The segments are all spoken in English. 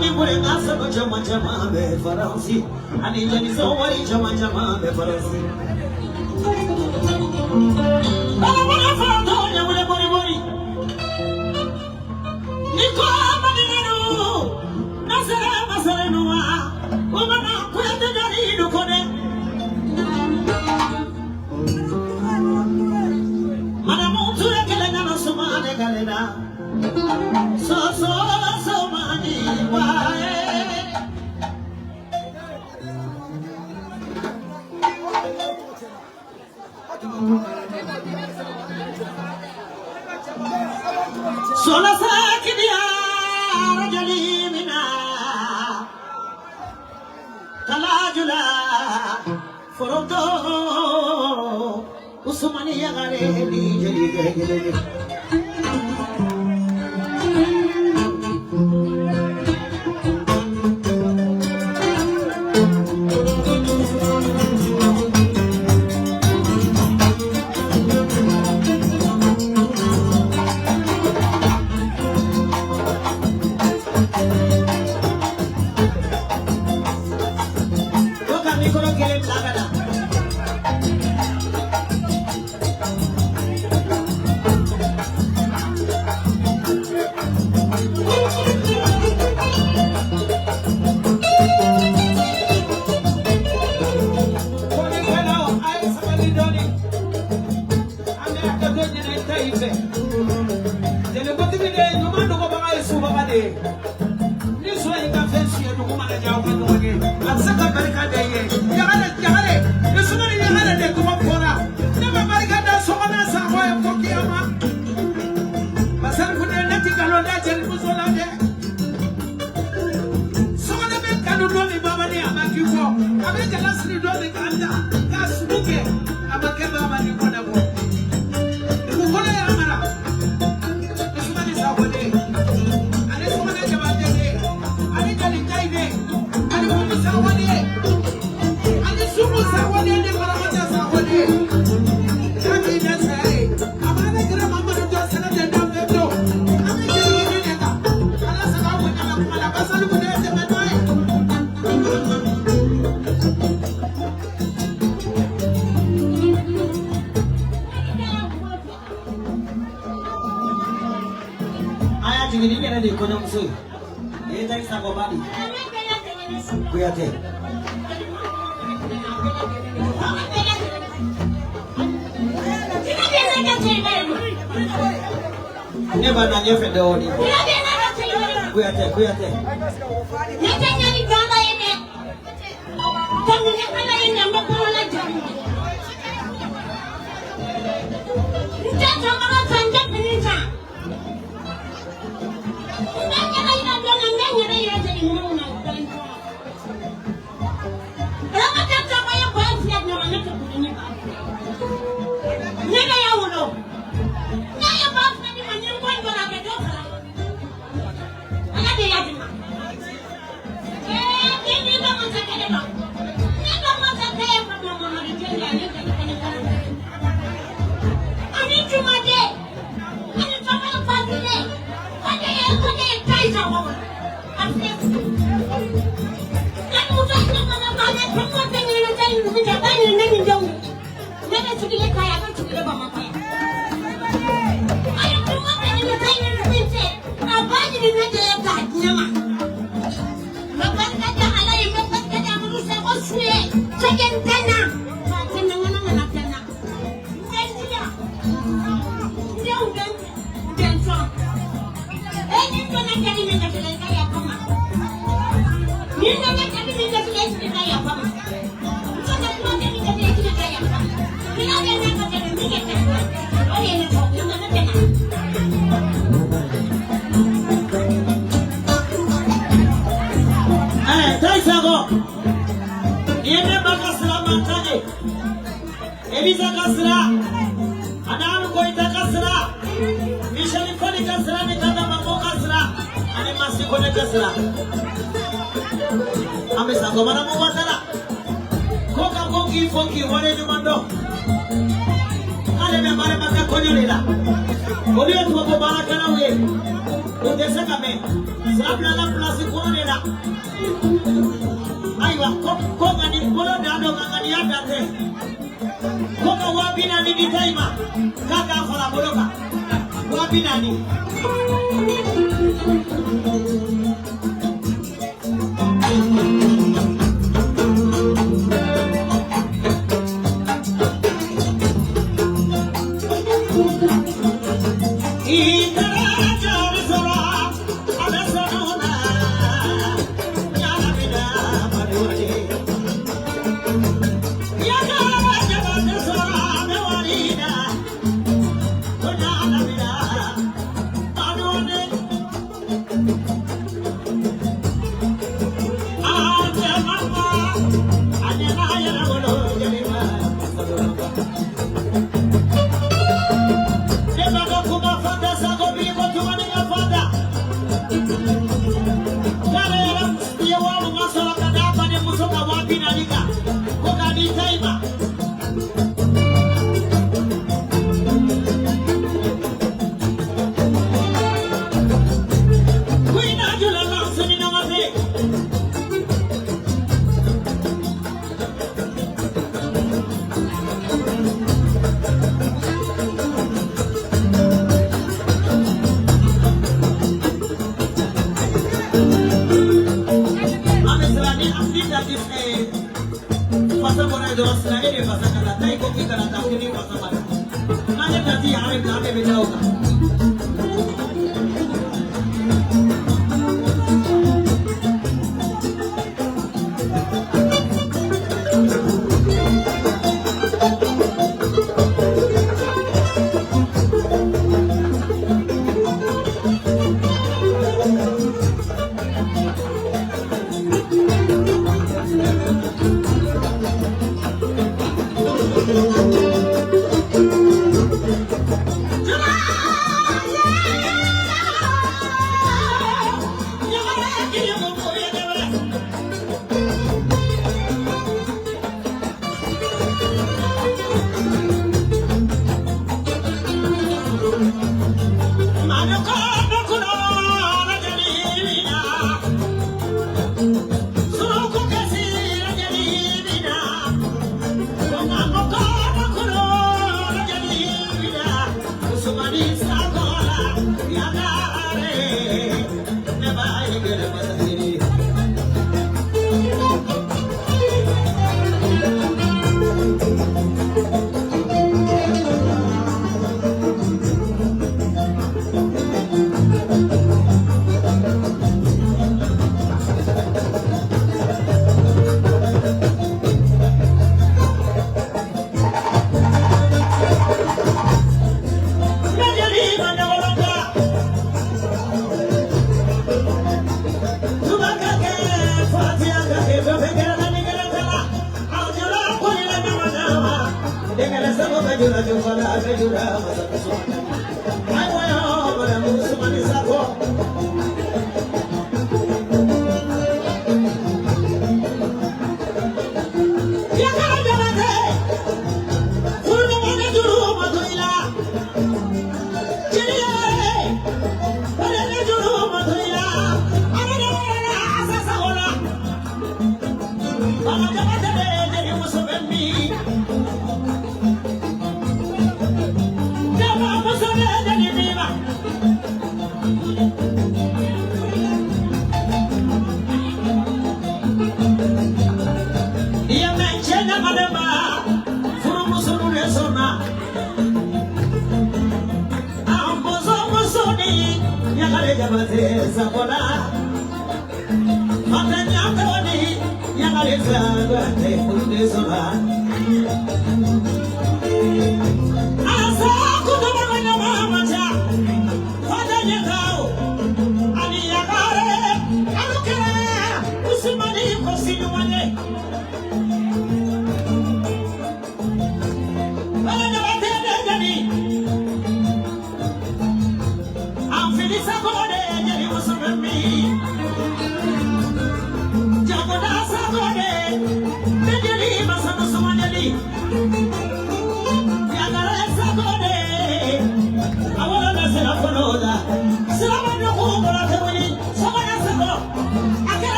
ni bure ngasa no chama chama be faransi ani jani so wari chama chama be faransi bala bala fa to nya bure bori bori niko madinu nasara masara no wa umana kwende dari dukone mana muntu ekele na sumane galena so mani wae sola sakidia rajalimina kalajula foroto usmani yagare ni jeli gele Never na nyefe doni. Kuyate. Nyatanya ni baba yene. Tangu nyakala yene mbakolo la jamu. Nitata mama sanja pinita. Nyakala yene dona nyanyere yete imuna utanko. Rama tata maya basi ya nyama nata kunyika. Nyaka ya ulo. Nyaya basi na ni manyembo ngora bedoka. Ana ya jima. Ni kama mtakele ba. Ni kama mtakele kwa mama ritenda ni kama. Ani jumade. Ani kama fadile. Kwenye taiza wao. Afya. Na mutaka kama baba kama tengene tani mtabani nani ndio. Nenda tukile kaya kwa tukile ba mapaya. Ayo kama tengene tani nipite. Abadi ni nje ya nyama. Mapaka ala imepaka mrusa oswe. Second tena. Tena ngana na tena. Ndia. Ndio ndio. Ni kama kadi ni ndio kaya kama. Ni kama kadi ni ndio kaya kama. Sasa kama kadi ni ndio kaya kama. Ni ndio ndio kadi ni ndio kaya kama. Oye ni kwa ndio tena. Taisago Yeme bakasra mantane Eliza kasra Anamu koita kasra Mishani koni kasra Nikanda mambo kasra Ane masi kone kasra Ame sango mana mwatala Koka kongi fonki wane nyumando Ale me mare maka konyo nila Kodiyo tuwako barakana uye Utese kame, sabla la place kone la. Aywa, ko ngani kolo dado ngani adate. Koko wabina ni ditaima, kaka fala boloka. Wabina ni.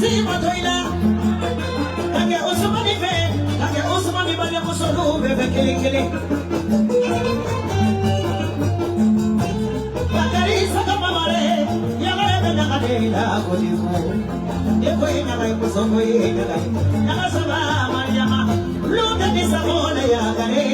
si matoila. Kake Osmani fe, kake Osmani bale musolu bebe kili kili. Bakari sakama mare, yagare benda kade la kodiku. Eko ina lai musongo ina lai, yaga saba Mariama, luta ni sabone yagare.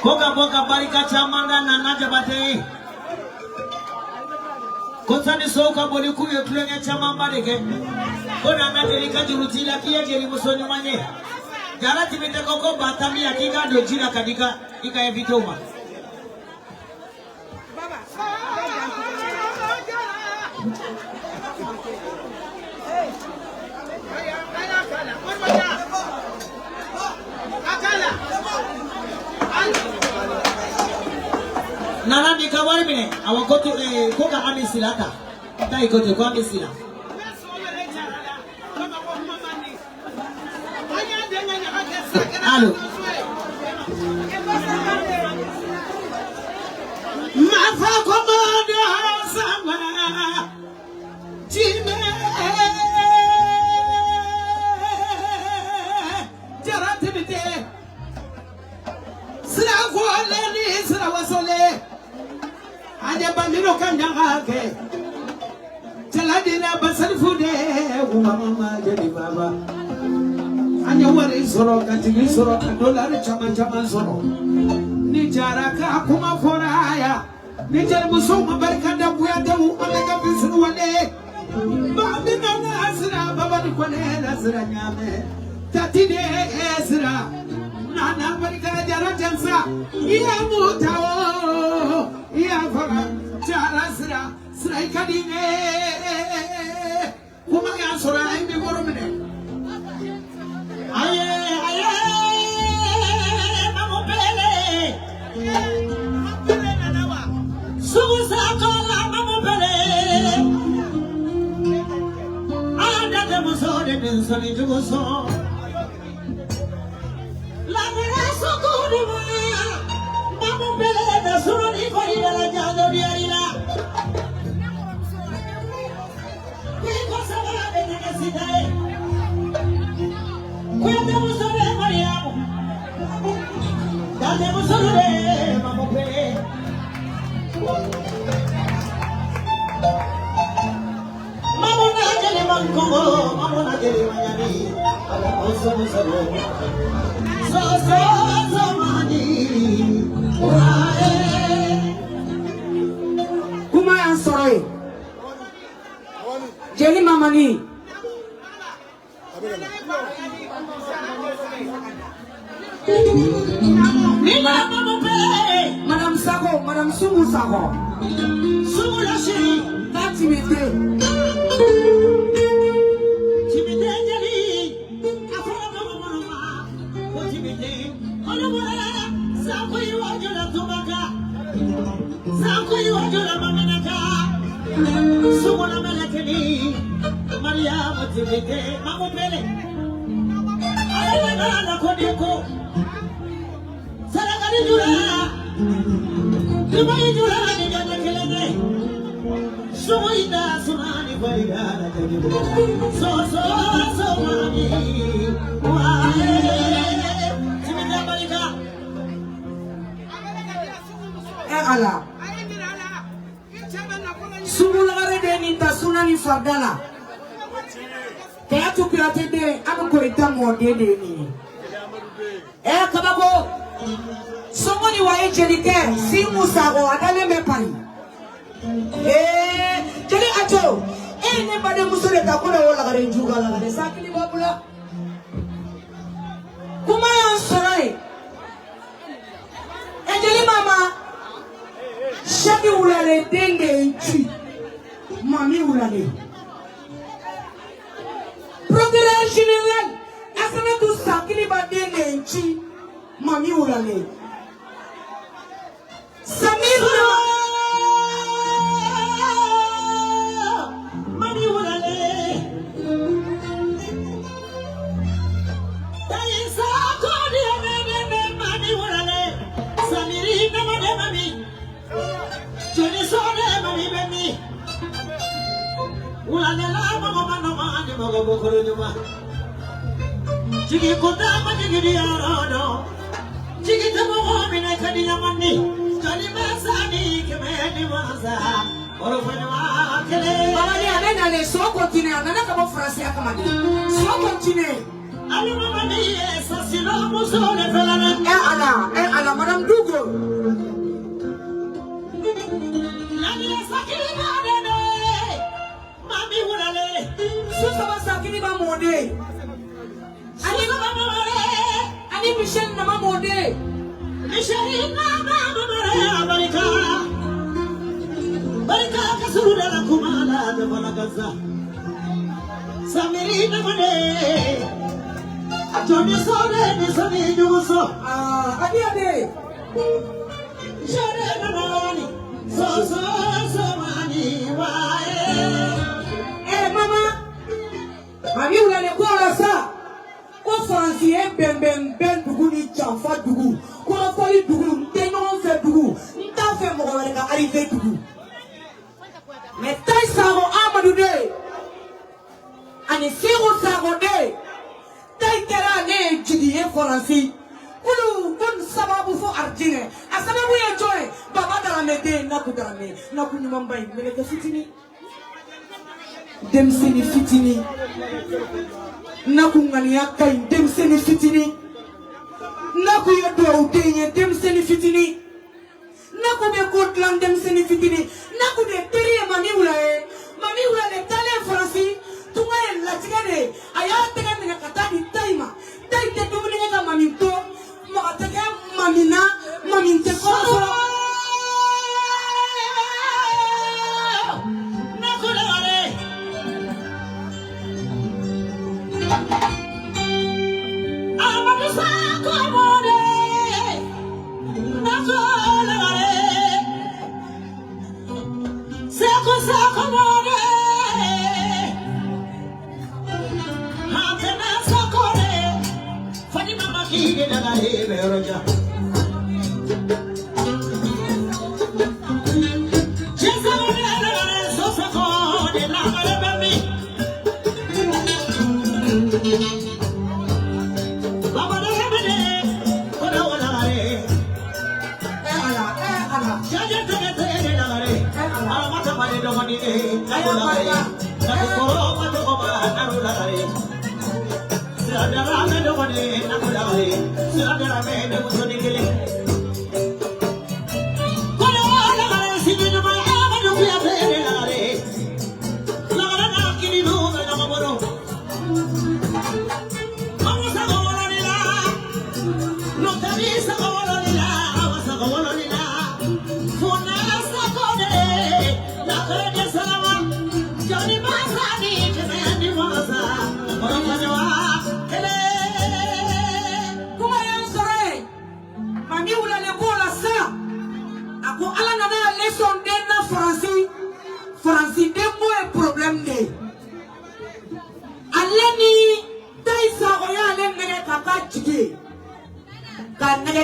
Koga boga barika chamanda nana jabate. Konsani soka boli kuyo tulenge chamamba deke. Kona na delika jurutila kia jeli musonyo manye. Jara timite koko batami akika dojira kadika ika evitoma. Nana di kawari mine awakoto koka amisilata tai kote kwa amisila alo mafa komodo sama time jaratibite sira ko leni sira wasole anya bamiro kanyanga ke jaladina basalifude mama jadi baba anya wari soro katini soro dollar chama soro ni jaraka kuma foraya ni jar musuma barkada buya dawu alaga bisru wale babina nasra baba ni kone nasra nyame tatide esra nana barka jara jansa iya mutawo iya fara jara sra srai kadine kuma ya sora ai mi boromene aye mamo pele nanawa sugusa kola mamo pele anda de muso de pensoni jugoso la vera sokuduma mamo pele da suro ni kori la jado di arila ko sabara de nesidae Cuando musore Mariamo, dale musore mamo pe. Mamo na jeli manko, mamo na jeli manyani, ala oso musoro. So mani, Kuma ansore. Jeli mamani. Madame Sako, Madame Sumu Sako. Sumu la chérie, Ta timide. timide jeli, afro mama, ko timide. Olumara, sako iwajo la tobaka, sako iwajo la mamenaka. Sumu la melekeni, Maria. Maria Motivite, Mamma Pele. I Kodeko. Saragari Jura. Dubai Jura, the Kelene. Suida Sumani Baida. So money. Allah. Sumulare de ninta sunani fardala. Kaya tukirate de anu korita mode de ni. Kabako. Somoni wa ejelike si musago adale me pari. Jadi ajo. Ne bade musore ta kona wala gare juga la gare sakili babula. Kuma yan sorai. Ejeli mama. Shaki ulale denge nchi. Mami ulale. Procureur général. Asana tu sakili ba denge nchi. Mami ulale. Samir Mami ulale. Taisa kodi ene mami ulale. Samiri na mami. Joni sone mami bemi. Ulale la mama no mani mogo bokoro nyuma. Jigi kota mani gidi arodo. Jigi tamo mine kadi nyamani. Joni masani kemeni maza. Oro fanywa kele. Mama ni amena le so continue anana kama français akamani. So continue. Ali mama ni esa sino muso le felana. Allah madame Dugo. Susaba sakini ba mode. Ani ba mode. Ani Michel na ba mode. Michel na ba mode barika. Barika kasura la kumala de balagaza. Samiri na mode. Atoni sore ni soni juso. Ade. Jere na mani. So mani wae. Mama. Mami ulale kwa sa. Ko français ben dugu ni chamfa dugu. Ko fali dugu, tenon fe dugu. Nta fe mo wala ka arrivé dugu. Mais tay sa mo Amadou de. Ani siro sa go de. Tay kera ne jigi e français. Kulu kon sababu fo arjine. Asababu ya joy. Baba dala me de na ku dala me. Na ku nyuma mbay me le fitini. Dem seni fitini naku ngani yakai dem seni fitini naku yodo utenye dem seni fitini naku be Scotland dem seni fitini naku de teriye mami ula le tale français tunga en latigane ayate ngene katadi taima taite tumuni nga mami to makateke mami te ko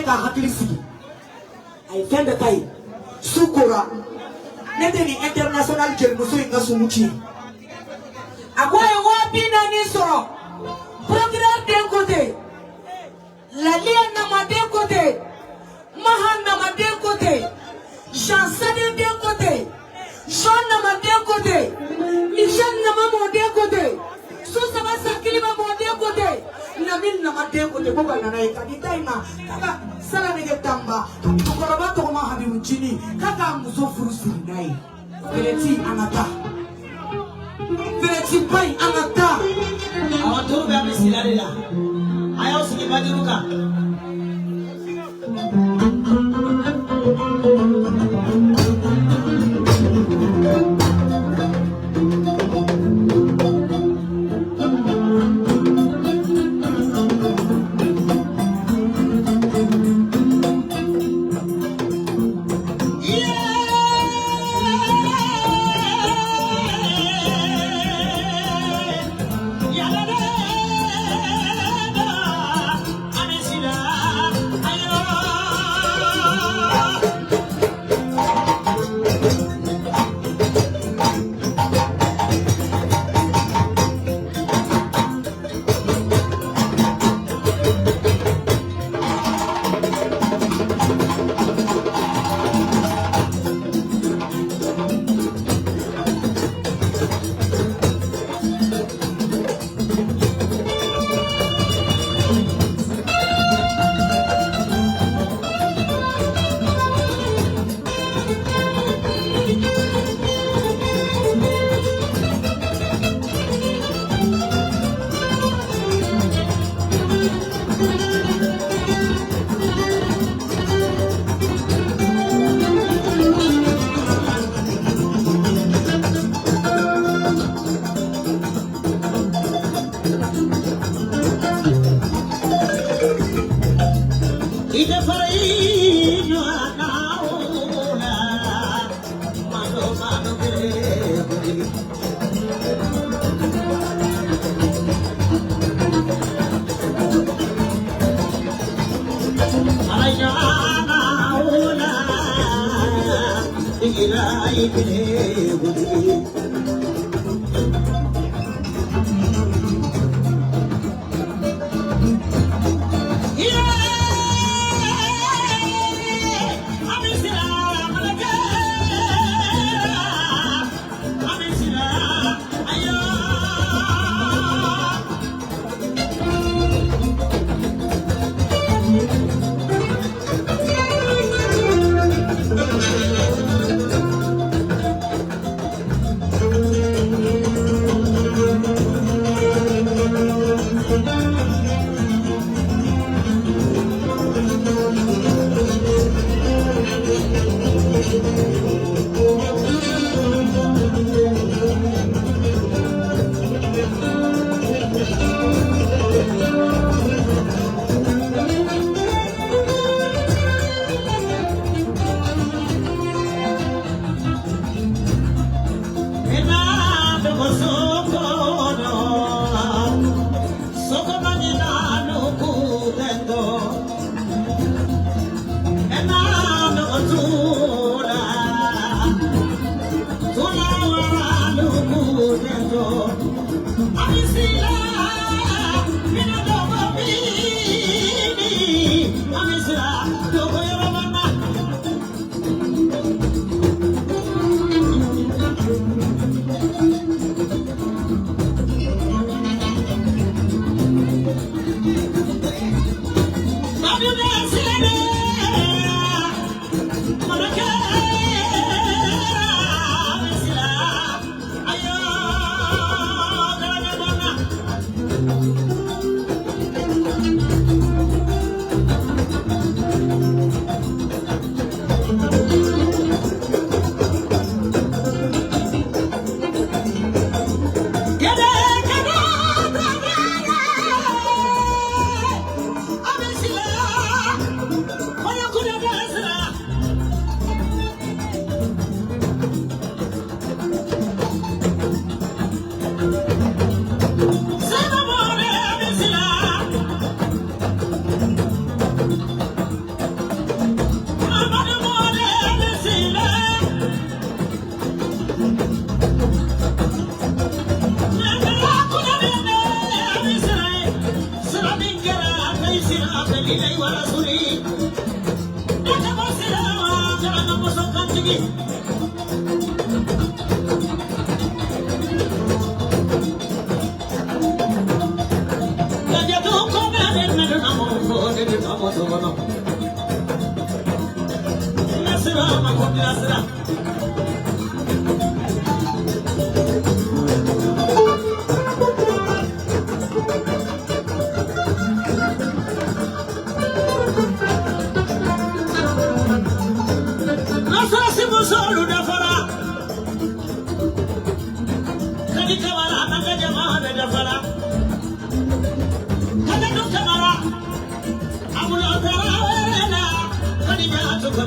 ka hakili sigi ay fende tay sukura nedeni international jelmuso inga sumuchi akoye wapina ni soro procureur d'un côté la lienne nama d'un côté mahan nama d'un côté Jean Sade d'un côté Jean nama d'un côté Michel nama mon d'un côté Susama Sakili ma mon d'un côté Nabil nama d'un côté boba nana ikadi taima kaka sala nege tamba tukoroba to ma habi uchini kaka muso furusi nai Veleti anata Veleti pai anata awaturu be amesilalela aya usini badiruka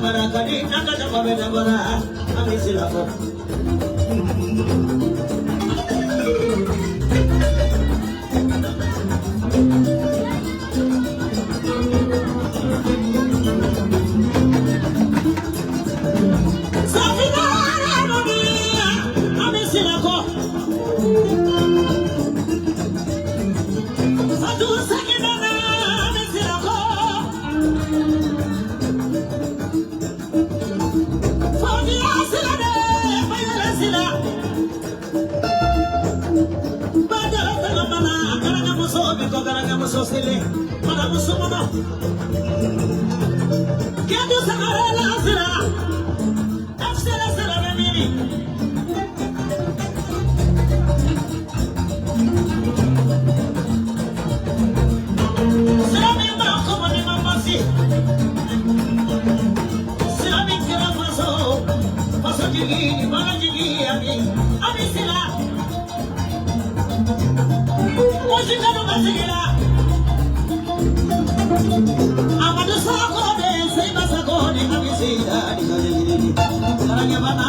barakadi nakata babeda bara amisila ko sosele para musumono kendo samara la sira afsala sira mimi sira mima como ni mamasi sira mi kira paso jigi bana jigi ami sira mujika no masigila Amadu sakode, seiba sakode, amisida, di karanya bana.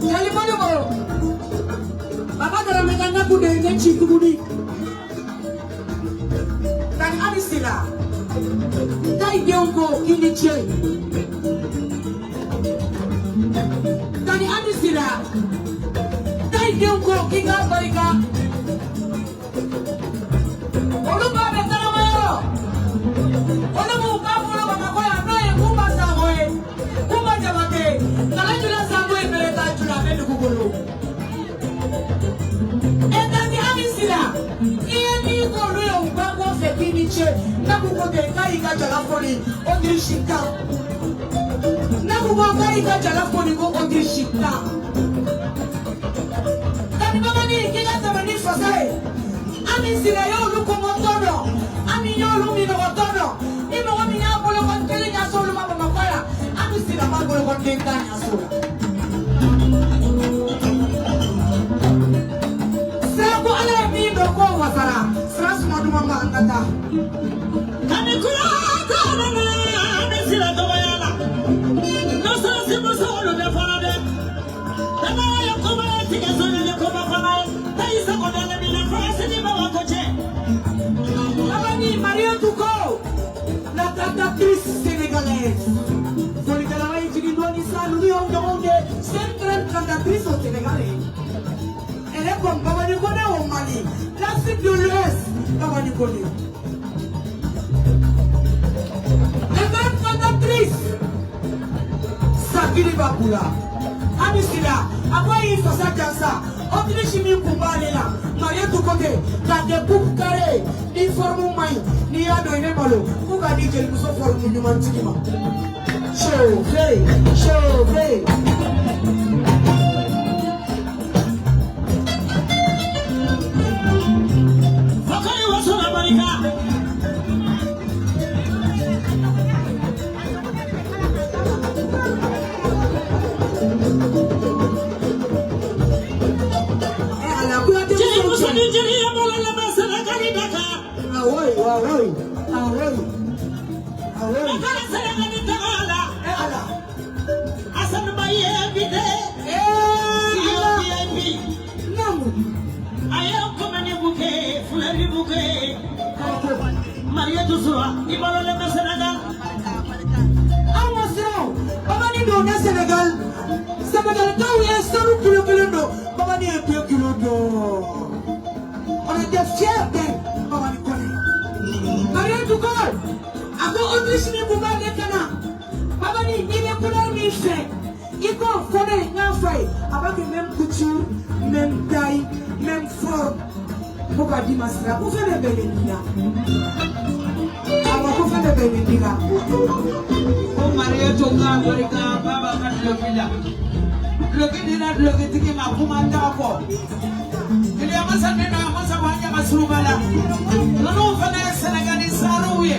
Kali mana bro? Bapa dalam megangnya kuda yang ciku budi. Dan amisida, dari diongko ini cie. Dari amisida, dari diongko kita barika. Elle est comme Baba Nikone au Mali, l'Afrique de l'Ouest, Baba Nikone. La grande cantatrice, Sakiri Bakula, Amisila, après il faut ça, Autriche mi Kumbalela, Maria Tukote, la débouche carrée, ni forme maille, ni à donner malo, pour gagner quelque chose pour le monument. Chauffé, chauffé. Maria Dusura, Ibalo le Senegal. Attention, Baba ni do na Senegal. Senegal quand il est sur le kilo, Baba ni est sur kilo. On était fiers d'elle, Baba ni connaît. Maria Dukol, ako Autriche ni Bouba de Kana. Baba ni est couleur ni fait. Il connaît n'a fait avec la même couture, même taille, même forme. Pourquoi dire masra? Vous faites des belles Vous faites des belles Oh Maria Tonga, Marika, Baba Katlopila. Le Kitiki Makumanda. Il y a Massanena, Massamania Masrubala. Non, Vanessa Senegani Sarouye.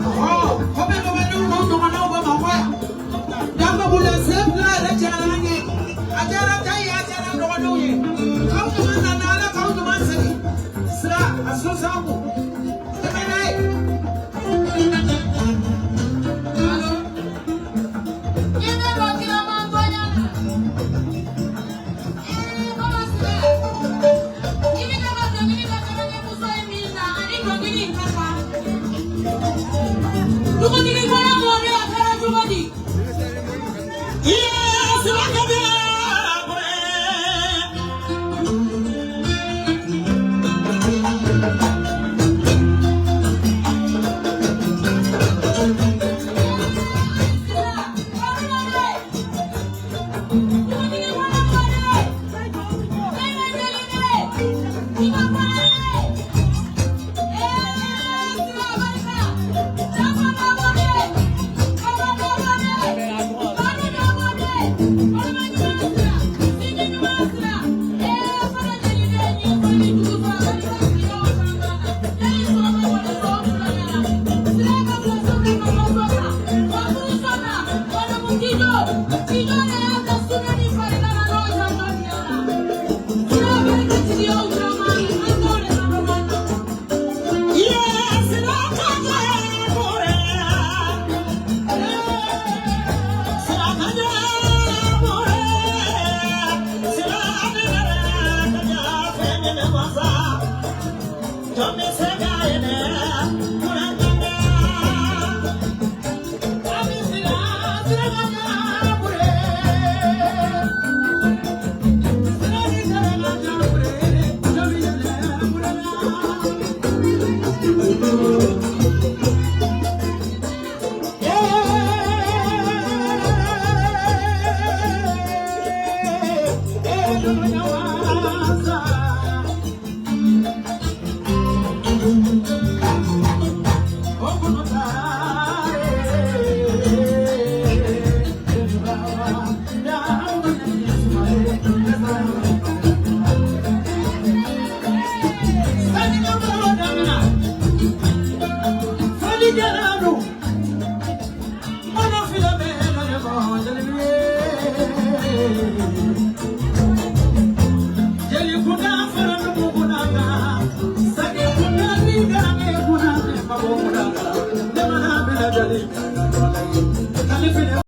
Oh, come on, no one over my wife. Dama Bula Zebla, the Janani. Ajara Taya, Ajara Noye. Come to Manana, come to Mansani. Sra, Asosamu.